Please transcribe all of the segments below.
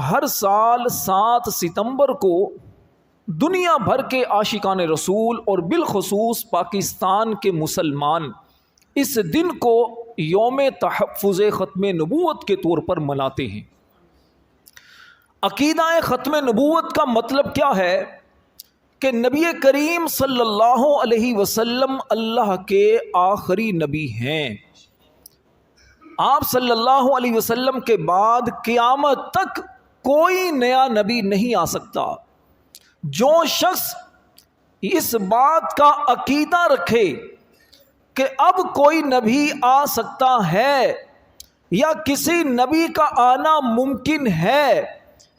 ہر سال 7 ستمبر کو دنیا بھر کے عاشقان رسول اور بالخصوص پاکستان کے مسلمان اس دن کو یوم تحفظ ختم نبوت کے طور پر مناتے ہیں۔ عقیدہ ختم نبوت کا مطلب کیا ہے کہ نبی کریم صلی اللہ علیہ وسلم اللہ کے آخری نبی ہیں۔ آپ صلی اللہ علیہ وسلم کے بعد قیامت تک کوئی نیا نبی نہیں آ سکتا۔ جو شخص اس بات کا عقیدہ رکھے کہ اب کوئی نبی آ سکتا ہے یا کسی نبی کا آنا ممکن ہے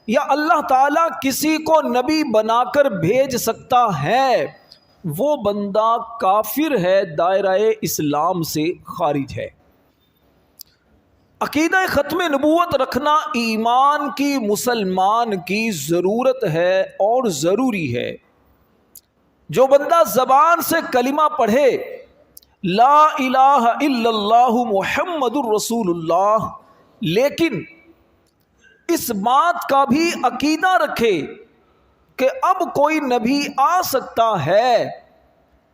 یا اللہ تعالیٰ کسی کو نبی بنا کر بھیج سکتا ہے، وہ بندہ کافر ہے، دائرہ اسلام سے خارج ہے۔ عقیدہ ختم نبوت رکھنا ایمان کی مسلمان کی ضرورت ہے اور ضروری ہے۔ جو بندہ زبان سے کلمہ پڑھے لا الہ الا اللہ محمد الرسول اللہ، لیکن اس بات کا بھی عقیدہ رکھے کہ اب کوئی نبی آ سکتا ہے،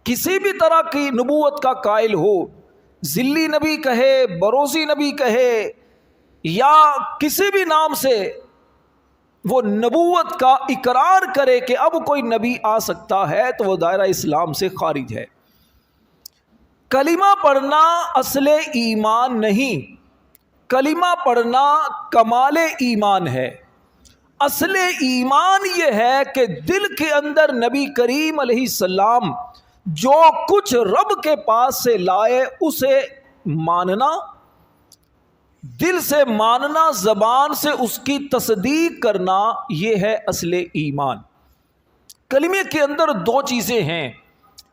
کسی بھی طرح کی نبوت کا قائل ہو، ذلی نبی کہے، بروزی نبی کہے یا کسی بھی نام سے وہ نبوت کا اقرار کرے کہ اب کوئی نبی آ سکتا ہے، تو وہ دائرہ اسلام سے خارج ہے۔ کلمہ پڑھنا اصل ایمان نہیں، کلمہ پڑھنا کمال ایمان ہے۔ اصل ایمان یہ ہے کہ دل کے اندر نبی کریم علیہ السلام جو کچھ رب کے پاس سے لائے اسے ماننا، دل سے ماننا، زبان سے اس کی تصدیق کرنا، یہ ہے اصل ایمان۔ کلمے کے اندر دو چیزیں ہیں،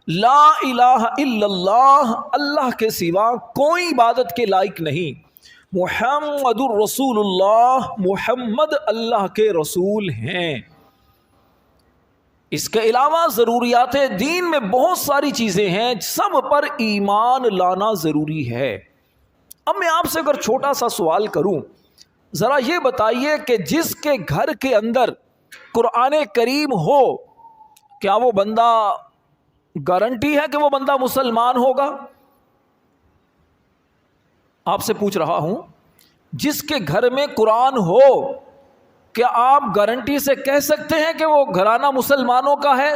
لا الہ الا اللہ، اللہ کے سوا کوئی عبادت کے لائق نہیں، محمد الرسول اللہ، محمد اللہ کے رسول ہیں۔ اس کے علاوہ ضروریات دین میں بہت ساری چیزیں ہیں، سب پر ایمان لانا ضروری ہے۔ اب میں آپ سے اگر چھوٹا سا سوال کروں، ذرا یہ بتائیے کہ جس کے گھر کے اندر قرآن کریم ہو، کیا وہ بندہ گارنٹی ہے کہ وہ بندہ مسلمان ہوگا؟ آپ سے پوچھ رہا ہوں، جس کے گھر میں قرآن ہو، کیا آپ گارنٹی سے کہہ سکتے ہیں کہ وہ گھرانہ مسلمانوں کا ہے؟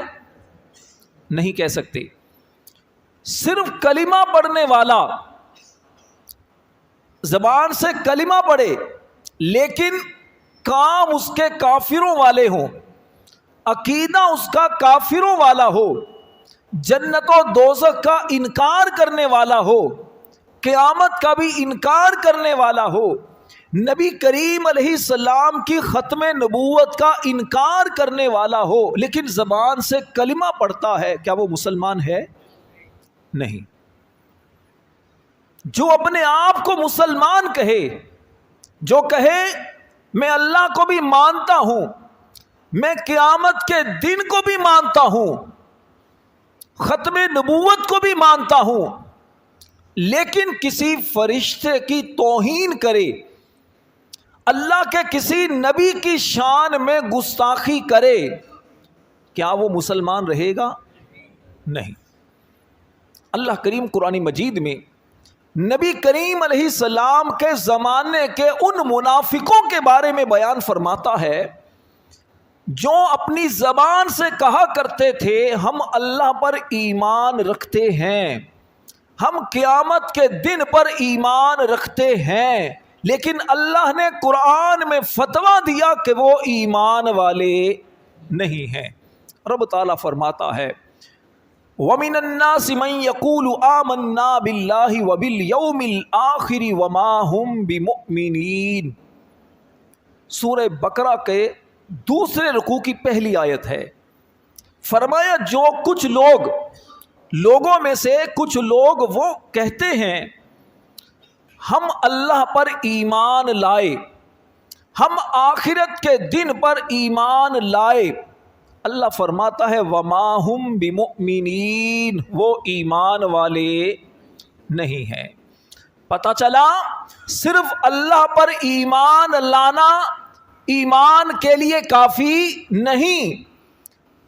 نہیں کہہ سکتے۔ صرف کلمہ پڑھنے والا زبان سے کلمہ پڑھے لیکن کام اس کے کافروں والے ہوں، عقیدہ اس کا کافروں والا ہو، جنت و دوزخ کا انکار کرنے والا ہو، قیامت کا بھی انکار کرنے والا ہو، نبی کریم علیہ السلام کی ختم نبوت کا انکار کرنے والا ہو، لیکن زبان سے کلمہ پڑھتا ہے، کیا وہ مسلمان ہے؟ نہیں۔ جو اپنے آپ کو مسلمان کہے، جو کہے میں اللہ کو بھی مانتا ہوں، میں قیامت کے دن کو بھی مانتا ہوں، ختم نبوت کو بھی مانتا ہوں، لیکن کسی فرشتے کی توہین کرے، اللہ کے کسی نبی کی شان میں گستاخی کرے، کیا وہ مسلمان رہے گا؟ نہیں۔ اللہ کریم قرآن مجید میں نبی کریم علیہ السلام کے زمانے کے ان منافقوں کے بارے میں بیان فرماتا ہے جو اپنی زبان سے کہا کرتے تھے ہم اللہ پر ایمان رکھتے ہیں، ہم قیامت کے دن پر ایمان رکھتے ہیں، لیکن اللہ نے قرآن میں فتویٰ دیا کہ وہ ایمان والے نہیں ہیں۔ رب تعالیٰ فرماتا ہے وَمِنَ النَّاسِ مَن يَقُولُ آمَنَّا بِاللَّهِ وَبِالْيَوْمِ الْآخِرِ وَمَا هُمْ بِمُؤْمِنِينَ۔ سورہ بقرہ کے دوسرے رکوع کی پہلی آیت ہے۔ فرمایا جو کچھ لوگوں میں سے کچھ لوگ وہ کہتے ہیں ہم اللہ پر ایمان لائے، ہم آخرت کے دن پر ایمان لائے، اللہ فرماتا ہے وَمَا هُمْ بِمُؤْمِنِينَ، وہ ایمان والے نہیں ہیں۔ پتہ چلا صرف اللہ پر ایمان لانا ایمان کے لیے کافی نہیں،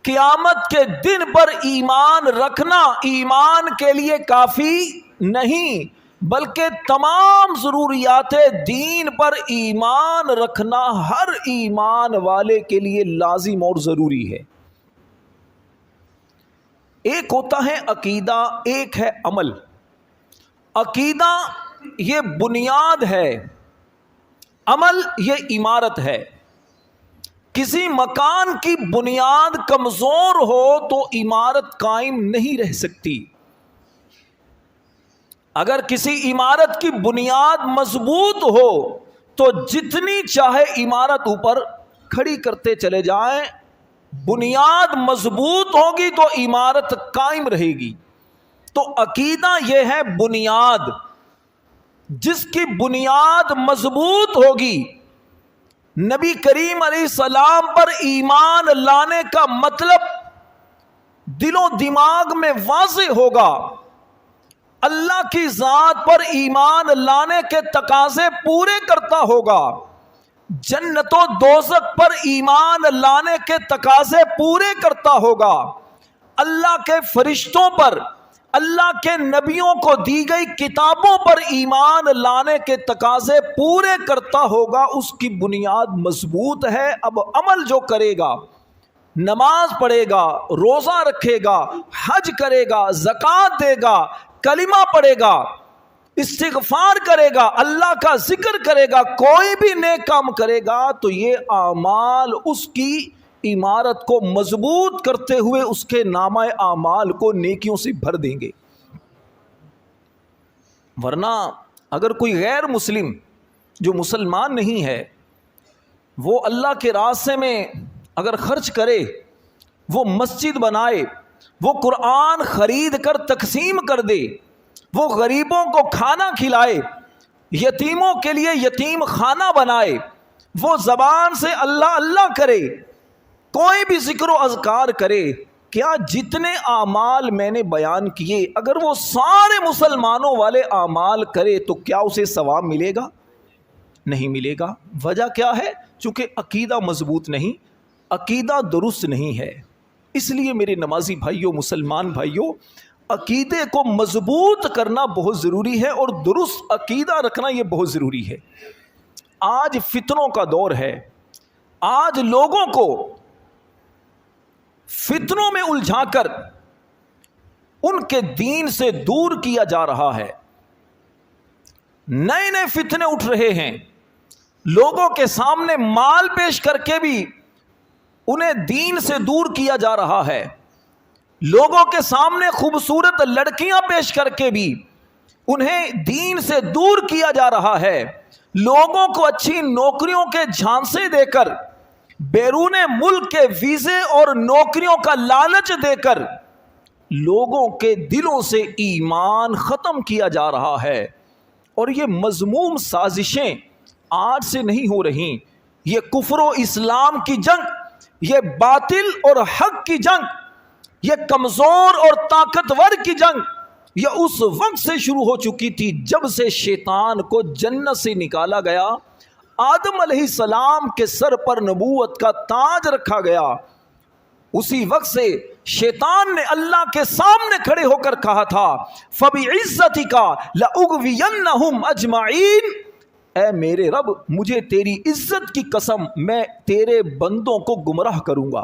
قیامت کے دن پر ایمان رکھنا ایمان کے لیے کافی نہیں، بلکہ تمام ضروریات دین پر ایمان رکھنا ہر ایمان والے کے لیے لازم اور ضروری ہے۔ ایک ہوتا ہے عقیدہ، ایک ہے عمل۔ عقیدہ یہ بنیاد ہے، عمل یہ عمارت ہے۔ کسی مکان کی بنیاد کمزور ہو تو عمارت قائم نہیں رہ سکتی۔ اگر کسی عمارت کی بنیاد مضبوط ہو تو جتنی چاہے عمارت اوپر کھڑی کرتے چلے جائیں، بنیاد مضبوط ہوگی تو عمارت قائم رہے گی۔ تو عقیدہ یہ ہے بنیاد، جس کی بنیاد مضبوط ہوگی، نبی کریم علیہ السلام پر ایمان لانے کا مطلب دل و دماغ میں واضح ہوگا، اللہ کی ذات پر ایمان لانے کے تقاضے پورے کرتا ہوگا، جنت و دوزخ پر ایمان لانے کے تقاضے پورے کرتا ہوگا، اللہ کے فرشتوں پر، اللہ کے نبیوں کو دی گئی کتابوں پر ایمان لانے کے تقاضے پورے کرتا ہوگا، اس کی بنیاد مضبوط ہے۔ اب عمل جو کرے گا، نماز پڑھے گا، روزہ رکھے گا، حج کرے گا، زکوٰۃ دے گا، کلمہ پڑھے گا، استغفار کرے گا، اللہ کا ذکر کرے گا، کوئی بھی نیک کام کرے گا، تو یہ اعمال اس کی عمارت کو مضبوط کرتے ہوئے اس کے نامہ اعمال کو نیکیوں سے بھر دیں گے۔ ورنہ اگر کوئی غیر مسلم جو مسلمان نہیں ہے، وہ اللہ کے راستے میں اگر خرچ کرے، وہ مسجد بنائے، وہ قرآن خرید کر تقسیم کر دے، وہ غریبوں کو کھانا کھلائے، یتیموں کے لیے یتیم خانہ بنائے، وہ زبان سے اللہ اللہ کرے، کوئی بھی ذکر و اذکار کرے، کیا جتنے اعمال میں نے بیان کیے اگر وہ سارے مسلمانوں والے اعمال کرے تو کیا اسے ثواب ملے گا؟ نہیں ملے گا۔ وجہ کیا ہے؟ چونکہ عقیدہ مضبوط نہیں، عقیدہ درست نہیں ہے۔ اس لیے میرے نمازی بھائیوں، مسلمان بھائیوں، عقیدے کو مضبوط کرنا بہت ضروری ہے اور درست عقیدہ رکھنا یہ بہت ضروری ہے۔ آج فتنوں کا دور ہے، آج لوگوں کو فتنوں میں الجھا کر ان کے دین سے دور کیا جا رہا ہے۔ نئے نئے فتنے اٹھ رہے ہیں، لوگوں کے سامنے مال پیش کر کے بھی انہیں دین سے دور کیا جا رہا ہے، لوگوں کے سامنے خوبصورت لڑکیاں پیش کر کے بھی انہیں دین سے دور کیا جا رہا ہے، لوگوں کو اچھی نوکریوں کے جھانسے دے کر، بیرون ملک کے ویزے اور نوکریوں کا لالچ دے کر لوگوں کے دلوں سے ایمان ختم کیا جا رہا ہے۔ اور یہ مذموم سازشیں آج سے نہیں ہو رہی، یہ کفر و اسلام کی جنگ، یہ باطل اور حق کی جنگ، یہ کمزور اور طاقتور کی جنگ یہ اس وقت سے شروع ہو چکی تھی جب سے شیطان کو جنت سے نکالا گیا، آدم علیہ السلام کے سر پر نبوت کا تاج رکھا گیا۔ اسی وقت سے شیطان نے اللہ کے سامنے کھڑے ہو کر کہا تھا فَبِعِزَّتِكَ لَأُغْوِيَنَّهُمْ أَجْمَعِينَ، اے میرے رب مجھے تیری عزت کی قسم میں تیرے بندوں کو گمراہ کروں گا۔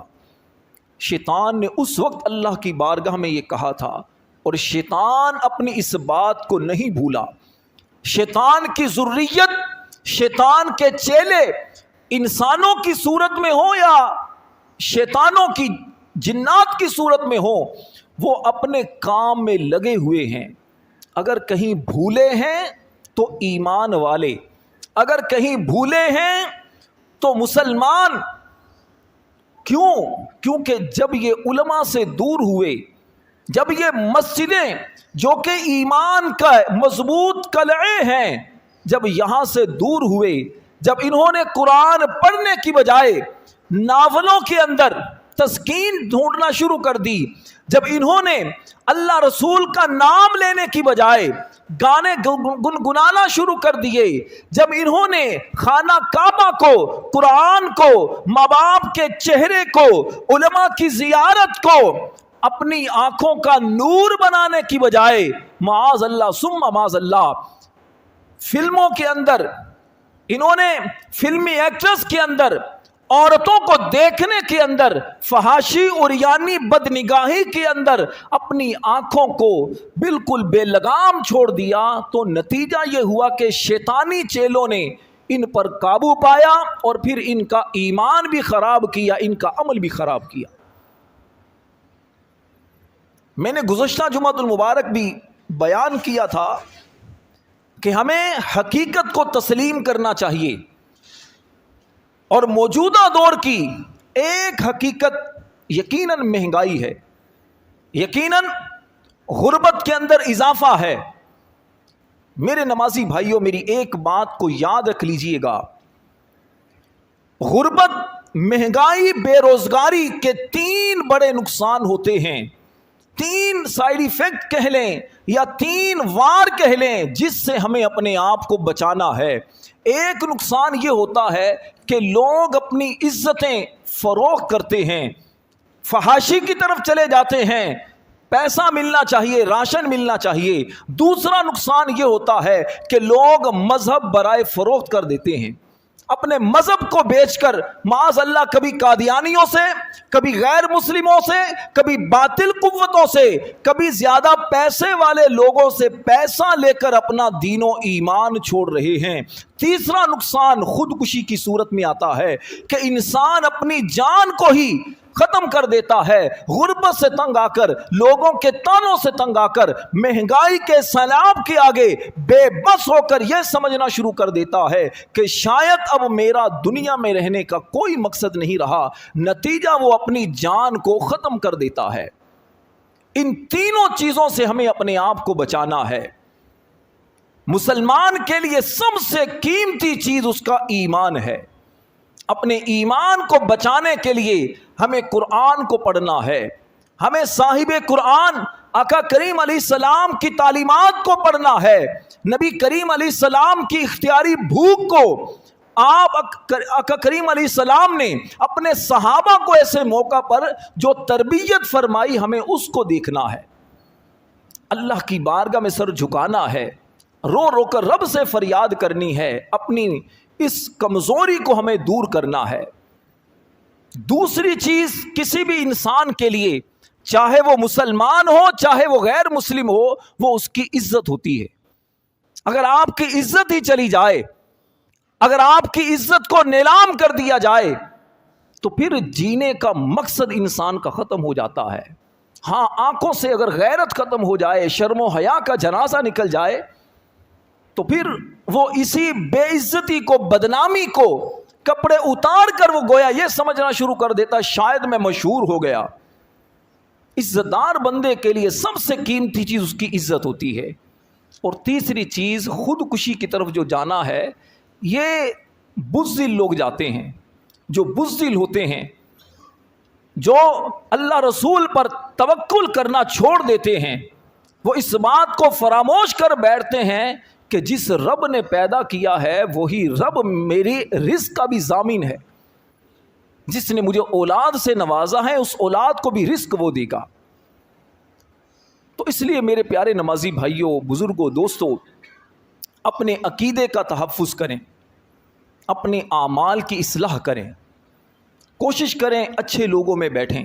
شیطان نے اس وقت اللہ کی بارگاہ میں یہ کہا تھا، اور شیطان اپنی اس بات کو نہیں بھولا۔ شیطان کی ذریت، شیطان کے چیلے انسانوں کی صورت میں ہوں یا شیطانوں کی جنات کی صورت میں ہوں، وہ اپنے کام میں لگے ہوئے ہیں۔ اگر کہیں بھولے ہیں تو ایمان والے، اگر کہیں بھولے ہیں تو مسلمان۔ کیوں؟ کیونکہ جب یہ علماء سے دور ہوئے، جب یہ مسجدیں جو کہ ایمان کا مضبوط قلعے ہیں، جب یہاں سے دور ہوئے، جب انہوں نے قرآن پڑھنے کی بجائے ناولوں کے اندر تسکین ڈھونڈنا شروع کر دی، جب انہوں نے اللہ رسول کا نام لینے کی بجائے گانے گنگنانا شروع کر دیے، جب انہوں نے خانہ کعبہ کو، قرآن کو، ماں باپ کے چہرے کو، علماء کی زیارت کو اپنی آنکھوں کا نور بنانے کی بجائے معاذ اللہ ثم معاذ اللہ فلموں کے اندر، انہوں نے فلمی ایکٹرز کے اندر، عورتوں کو دیکھنے کے اندر، فحاشی اور یعنی بدنگاہی کے اندر اپنی آنکھوں کو بالکل بے لگام چھوڑ دیا، تو نتیجہ یہ ہوا کہ شیطانی چیلوں نے ان پر قابو پایا اور پھر ان کا ایمان بھی خراب کیا، ان کا عمل بھی خراب کیا۔ میں نے گزشتہ جمعۃ المبارک بھی بیان کیا تھا کہ ہمیں حقیقت کو تسلیم کرنا چاہیے، اور موجودہ دور کی ایک حقیقت یقیناً مہنگائی ہے، یقیناً غربت کے اندر اضافہ ہے۔ میرے نمازی بھائیوں، میری ایک بات کو یاد رکھ لیجئے گا، غربت، مہنگائی، بے روزگاری کے 3 بڑے نقصان ہوتے ہیں، 3 سائیڈ ایفیکٹ کہہ لیں یا 3 وار کہہ لیں جس سے ہمیں اپنے آپ کو بچانا ہے۔ ایک نقصان یہ ہوتا ہے کہ لوگ اپنی عزتیں فروخت کرتے ہیں، فحاشی کی طرف چلے جاتے ہیں، پیسہ ملنا چاہیے، راشن ملنا چاہیے۔ دوسرا نقصان یہ ہوتا ہے کہ لوگ مذہب برائے فروخت کر دیتے ہیں، اپنے مذہب کو بیچ کر معاذ اللہ کبھی قادیانیوں سے، کبھی غیر مسلموں سے، کبھی باطل قوتوں سے، کبھی زیادہ پیسے والے لوگوں سے پیسہ لے کر اپنا دین و ایمان چھوڑ رہے ہیں۔ تیسرا نقصان خودکشی کی صورت میں آتا ہے کہ انسان اپنی جان کو ہی ختم کر دیتا ہے، غربت سے تنگ آ کر، لوگوں کے تانوں سے تنگ آ کر، مہنگائی کے سیلاب کے آگے بے بس ہو کر یہ سمجھنا شروع کر دیتا ہے کہ شاید اب میرا دنیا میں رہنے کا کوئی مقصد نہیں رہا، نتیجہ وہ اپنی جان کو ختم کر دیتا ہے۔ ان تینوں چیزوں سے ہمیں اپنے آپ کو بچانا ہے۔ مسلمان کے لیے سب سے قیمتی چیز اس کا ایمان ہے۔ اپنے ایمان کو بچانے کے لیے ہمیں قرآن کو پڑھنا ہے، ہمیں صاحب قرآن آقا کریم علیہ السلام کی تعلیمات کو پڑھنا ہے، نبی کریم علیہ السلام کی اختیاری بھوک کو، آقا کریم علیہ السلام نے اپنے صحابہ کو ایسے موقع پر جو تربیت فرمائی، ہمیں اس کو دیکھنا ہے، اللہ کی بارگاہ میں سر جھکانا ہے، رو رو کر رب سے فریاد کرنی ہے، اپنی اس کمزوری کو ہمیں دور کرنا ہے۔ دوسری چیز کسی بھی انسان کے لیے، چاہے وہ مسلمان ہو چاہے وہ غیر مسلم ہو، وہ اس کی عزت ہوتی ہے۔ اگر آپ کی عزت ہی چلی جائے، اگر آپ کی عزت کو نیلام کر دیا جائے، تو پھر جینے کا مقصد انسان کا ختم ہو جاتا ہے۔ ہاں، آنکھوں سے اگر غیرت ختم ہو جائے، شرم و حیا کا جنازہ نکل جائے، تو پھر وہ اسی بے عزتی کو، بدنامی کو، کپڑے اتار کر وہ گویا یہ سمجھنا شروع کر دیتا شاید میں مشہور ہو گیا۔ عزتدار بندے کے لیے سب سے قیمتی چیز اس کی عزت ہوتی ہے۔ اور تیسری چیز خودکشی کی طرف جو جانا ہے، یہ بزدل لوگ جاتے ہیں، جو بزدل ہوتے ہیں، جو اللہ رسول پر توکل کرنا چھوڑ دیتے ہیں، وہ اس بات کو فراموش کر بیٹھتے ہیں کہ جس رب نے پیدا کیا ہے وہی رب میری رزق کا بھی ضامن ہے، جس نے مجھے اولاد سے نوازا ہے اس اولاد کو بھی رزق وہ دے گا۔ تو اس لیے میرے پیارے نمازی بھائیوں، بزرگوں، دوستوں، اپنے عقیدے کا تحفظ کریں، اپنے اعمال کی اصلاح کریں، کوشش کریں اچھے لوگوں میں بیٹھیں،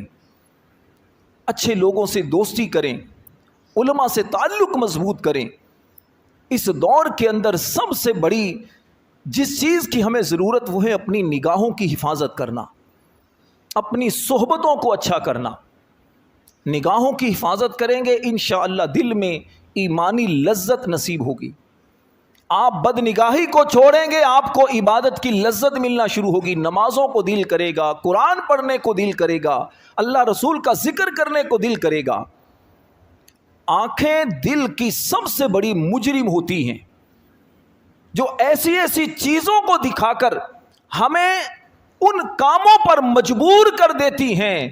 اچھے لوگوں سے دوستی کریں، علماء سے تعلق مضبوط کریں۔ اس دور کے اندر سب سے بڑی جس چیز کی ہمیں ضرورت وہ ہے اپنی نگاہوں کی حفاظت کرنا، اپنی صحبتوں کو اچھا کرنا۔ نگاہوں کی حفاظت کریں گے انشاءاللہ دل میں ایمانی لذت نصیب ہوگی۔ آپ بد نگاہی کو چھوڑیں گے، آپ کو عبادت کی لذت ملنا شروع ہوگی، نمازوں کو دل کرے گا، قرآن پڑھنے کو دل کرے گا، اللہ رسول کا ذکر کرنے کو دل کرے گا۔ آنکھیں دل کی سب سے بڑی مجرم ہوتی ہیں، جو ایسی ایسی چیزوں کو دکھا کر ہمیں ان کاموں پر مجبور کر دیتی ہیں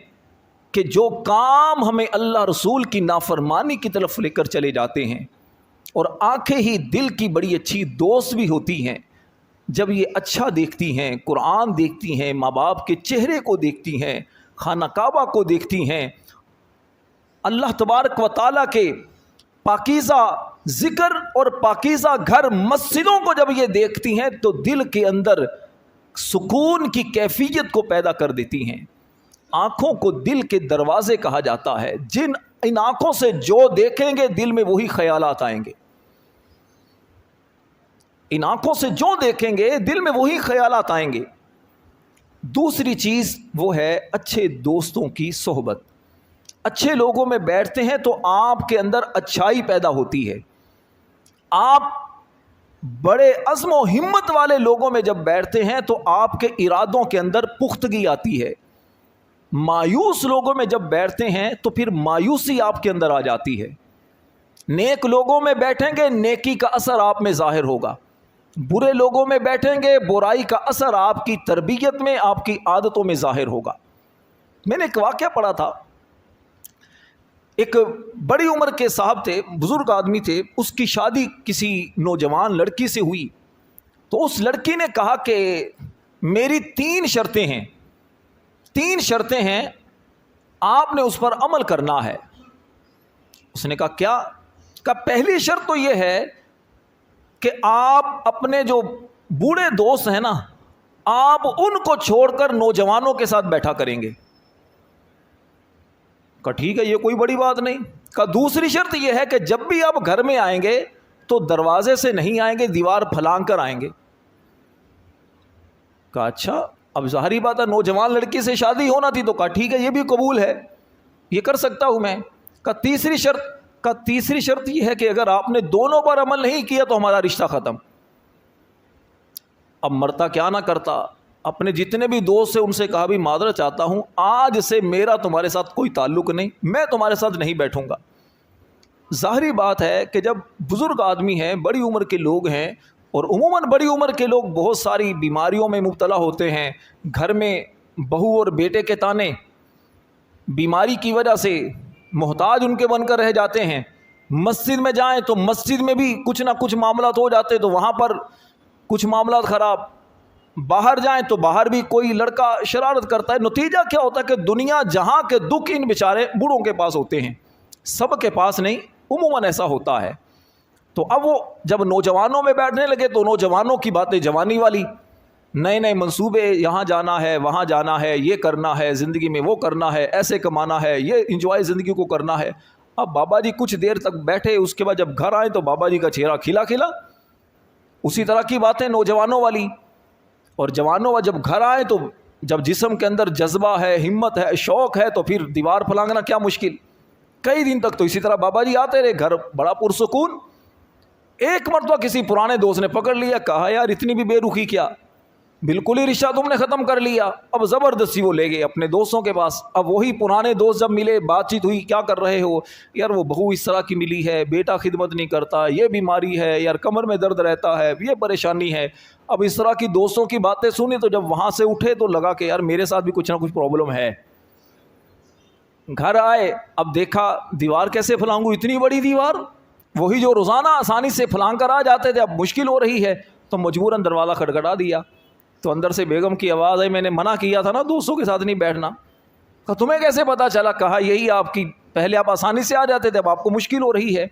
کہ جو کام ہمیں اللہ رسول کی نافرمانی کی طرف لے کر چلے جاتے ہیں، اور آنکھیں ہی دل کی بڑی اچھی دوست بھی ہوتی ہیں، جب یہ اچھا دیکھتی ہیں، قرآن دیکھتی ہیں، ماں باپ کے چہرے کو دیکھتی ہیں، خانہ کعبہ کو دیکھتی ہیں، اللہ تبارک و تعالیٰ کے پاکیزہ ذکر اور پاکیزہ گھر مسجدوں کو جب یہ دیکھتی ہیں تو دل کے اندر سکون کی کیفیت کو پیدا کر دیتی ہیں۔ آنکھوں کو دل کے دروازے کہا جاتا ہے، ان آنکھوں سے جو دیکھیں گے دل میں وہی خیالات آئیں گے، ان آنکھوں سے جو دیکھیں گے دل میں وہی خیالات آئیں گے۔ دوسری چیز وہ ہے اچھے دوستوں کی صحبت۔ اچھے لوگوں میں بیٹھتے ہیں تو آپ کے اندر اچھائی پیدا ہوتی ہے۔ آپ بڑے عزم و ہمت والے لوگوں میں جب بیٹھتے ہیں تو آپ کے ارادوں کے اندر پختگی آتی ہے۔ مایوس لوگوں میں جب بیٹھتے ہیں تو پھر مایوسی آپ کے اندر آ جاتی ہے۔ نیک لوگوں میں بیٹھیں گے نیکی کا اثر آپ میں ظاہر ہوگا، برے لوگوں میں بیٹھیں گے برائی کا اثر آپ کی تربیت میں، آپ کی عادتوں میں ظاہر ہوگا۔ میں نے ایک واقعہ پڑھا تھا، ایک بڑی عمر کے صاحب تھے، بزرگ آدمی تھے، اس کی شادی کسی نوجوان لڑکی سے ہوئی تو اس لڑکی نے کہا کہ میری 3 شرطیں ہیں، 3 شرطیں ہیں، آپ نے اس پر عمل کرنا ہے۔ اس نے کہا کیا؟ کہا پہلی شرط تو یہ ہے کہ آپ اپنے جو بوڑھے دوست ہیں نا، آپ ان کو چھوڑ کر نوجوانوں کے ساتھ بیٹھا کریں گے۔ کہا ٹھیک ہے، یہ کوئی بڑی بات نہیں۔ کہا دوسری شرط یہ ہے کہ جب بھی آپ گھر میں آئیں گے تو دروازے سے نہیں آئیں گے، دیوار پھلانگ کر آئیں گے۔ کہا اچھا، اب ظاہری بات ہے نوجوان لڑکی سے شادی ہونا تھی، تو کہا ٹھیک ہے یہ بھی قبول ہے، یہ کر سکتا ہوں میں۔ کہا تیسری شرط یہ ہے کہ اگر آپ نے دونوں پر عمل نہیں کیا تو ہمارا رشتہ ختم۔ اب مرتا کیا نہ کرتا، اپنے جتنے بھی دوست سے ان سے کہا بھی معذرت چاہتا ہوں، آج سے میرا تمہارے ساتھ کوئی تعلق نہیں، میں تمہارے ساتھ نہیں بیٹھوں گا۔ ظاہری بات ہے کہ جب بزرگ آدمی ہیں، بڑی عمر کے لوگ ہیں، اور عموماً بڑی عمر کے لوگ بہت ساری بیماریوں میں مبتلا ہوتے ہیں، گھر میں بہو اور بیٹے کے تانے، بیماری کی وجہ سے محتاج ان کے بن کر رہ جاتے ہیں، مسجد میں جائیں تو مسجد میں بھی کچھ نہ کچھ معاملات ہو جاتے تو وہاں پر کچھ معاملات خراب، باہر جائیں تو باہر بھی کوئی لڑکا شرارت کرتا ہے۔ نتیجہ کیا ہوتا ہے کہ دنیا جہاں کے دکھ ان بیچارے بوڑھوں کے پاس ہوتے ہیں، سب کے پاس نہیں، عموماً ایسا ہوتا ہے۔ تو اب وہ جب نوجوانوں میں بیٹھنے لگے تو نوجوانوں کی باتیں جوانی والی، نئے نئے منصوبے، یہاں جانا ہے وہاں جانا ہے، یہ کرنا ہے زندگی میں، وہ کرنا ہے، ایسے کمانا ہے، یہ انجوائے زندگی کو کرنا ہے۔ اب بابا جی کچھ دیر تک بیٹھے، اس کے بعد جب گھر آئے تو بابا جی کا چہرہ کھلا کھلا، اسی طرح کی باتیں نوجوانوں والی۔ اور جوانوں جب گھر آئے تو جب جسم کے اندر جذبہ ہے، ہمت ہے، شوق ہے، تو پھر دیوار پھلانگنا کیا مشکل۔ کئی دن تک تو اسی طرح بابا جی آتے رہے، گھر بڑا پرسکون۔ ایک مرتبہ کسی پرانے دوست نے پکڑ لیا، کہا یار اتنی بھی بے رخی کیا، بالکل ہی رشتہ تم نے ختم کر لیا۔ اب زبردستی وہ لے گئے اپنے دوستوں کے پاس۔ اب وہی پرانے دوست جب ملے، بات چیت ہوئی، کیا کر رہے ہو؟ یار وہ بہو اس طرح کی ملی ہے، بیٹا خدمت نہیں کرتا، یہ بیماری ہے، یار کمر میں درد رہتا ہے، یہ پریشانی ہے۔ اب اس طرح کی دوستوں کی باتیں سنی تو جب وہاں سے اٹھے تو لگا کہ یار میرے ساتھ بھی کچھ نہ کچھ پرابلم ہے۔ گھر آئے، اب دیکھا دیوار کیسے پھلانگوں، اتنی بڑی دیوار، وہی جو روزانہ آسانی سے پھلانگ کر آ جاتے تھے اب مشکل ہو رہی ہے، تو مجبوراً دروازہ کھٹکھٹا دیا۔ تو اندر سے بیگم کی آواز ہے، میں نے منع کیا تھا نا دوستوں کے ساتھ نہیں بیٹھنا۔ کہا تمہیں کیسے پتا چلا؟ کہا یہی آپ کی، پہلے آپ آسانی سے آ جاتے تھے، اب آپ کو مشکل ہو رہی ہے۔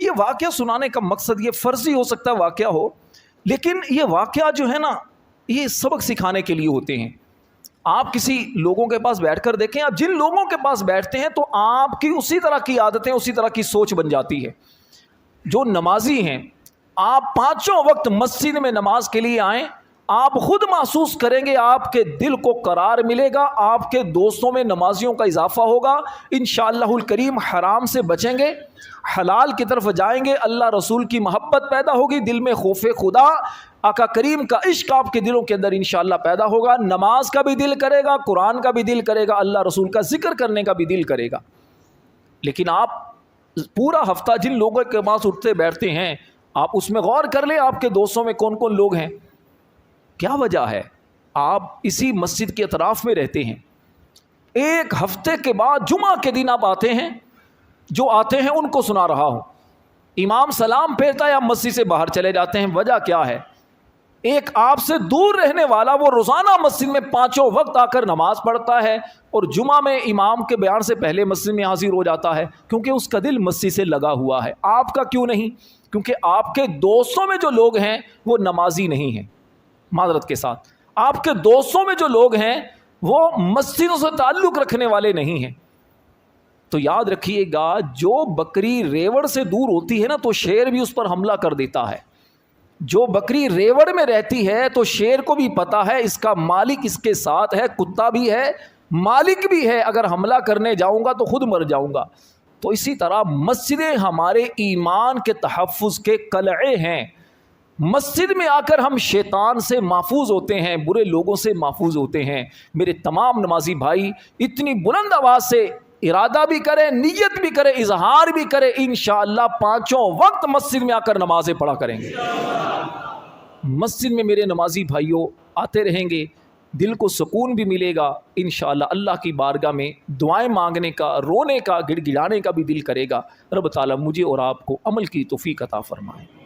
یہ واقعہ سنانے کا مقصد یہ فرضی ہو سکتا ہے واقعہ ہو، لیکن یہ واقعہ جو ہے نا یہ سبق سکھانے کے لیے ہوتے ہیں۔ آپ کسی لوگوں کے پاس بیٹھ کر دیکھیں، آپ جن لوگوں کے پاس بیٹھتے ہیں تو آپ کی اسی طرح کی عادتیں، اسی طرح کی سوچ بن جاتی ہے۔ جو نمازی ہیں، آپ 5 وقت مسجد میں نماز کے لیے آئیں، آپ خود محسوس کریں گے آپ کے دل کو قرار ملے گا، آپ کے دوستوں میں نمازیوں کا اضافہ ہوگا، انشاءاللہ الکریم حرام سے بچیں گے، حلال کی طرف جائیں گے، اللہ رسول کی محبت پیدا ہوگی، دل میں خوف خدا، آقا کریم کا عشق آپ کے دلوں کے اندر انشاءاللہ پیدا ہوگا، نماز کا بھی دل کرے گا، قرآن کا بھی دل کرے گا، اللہ رسول کا ذکر کرنے کا بھی دل کرے گا۔ لیکن آپ پورا ہفتہ جن لوگوں کے پاس اٹھتے بیٹھتے ہیں، آپ اس میں غور کر لیں آپ کے دوستوں میں کون کون لوگ ہیں۔ کیا وجہ ہے؟ آپ اسی مسجد کے اطراف میں رہتے ہیں، ایک ہفتے کے بعد جمعہ کے دن آپ آتے ہیں، جو آتے ہیں ان کو سنا رہا ہوں، امام سلام پھیرتا ہے آپ مسجد سے باہر چلے جاتے ہیں، وجہ کیا ہے؟ ایک آپ سے دور رہنے والا وہ روزانہ مسجد میں 5 وقت آ کر نماز پڑھتا ہے اور جمعہ میں امام کے بیان سے پہلے مسجد میں حاضر ہو جاتا ہے، کیونکہ اس کا دل مسجد سے لگا ہوا ہے۔ آپ کا کیوں نہیں؟ کیونکہ آپ کے دوستوں میں جو لوگ ہیں وہ نمازی نہیں ہیں، معذرت کے ساتھ آپ کے دوستوں میں جو لوگ ہیں وہ مسجدوں سے تعلق رکھنے والے نہیں ہیں۔ تو یاد رکھیے گا، جو بکری ریوڑ سے دور ہوتی ہے نا تو شیر بھی اس پر حملہ کر دیتا ہے۔ جو بکری ریوڑ میں رہتی ہے تو شیر کو بھی پتا ہے اس کا مالک اس کے ساتھ ہے، کتا بھی ہے، مالک بھی ہے، اگر حملہ کرنے جاؤں گا تو خود مر جاؤں گا۔ تو اسی طرح مسجدیں ہمارے ایمان کے تحفظ کے قلعے ہیں۔ مسجد میں آ کر ہم شیطان سے محفوظ ہوتے ہیں، برے لوگوں سے محفوظ ہوتے ہیں۔ میرے تمام نمازی بھائی اتنی بلند آواز سے ارادہ بھی کریں، نیت بھی کریں، اظہار بھی کریں، انشاءاللہ 5 وقت مسجد میں آ کر نمازیں پڑھا کریں گے۔ مسجد میں میرے نمازی بھائیوں آتے رہیں گے، دل کو سکون بھی ملے گا انشاءاللہ۔ اللہ کی بارگاہ میں دعائیں مانگنے کا، رونے کا، گڑ گڑانے کا بھی دل کرے گا۔ رب تعالیٰ مجھے اور آپ کو عمل کی توفیق عطا فرمائے۔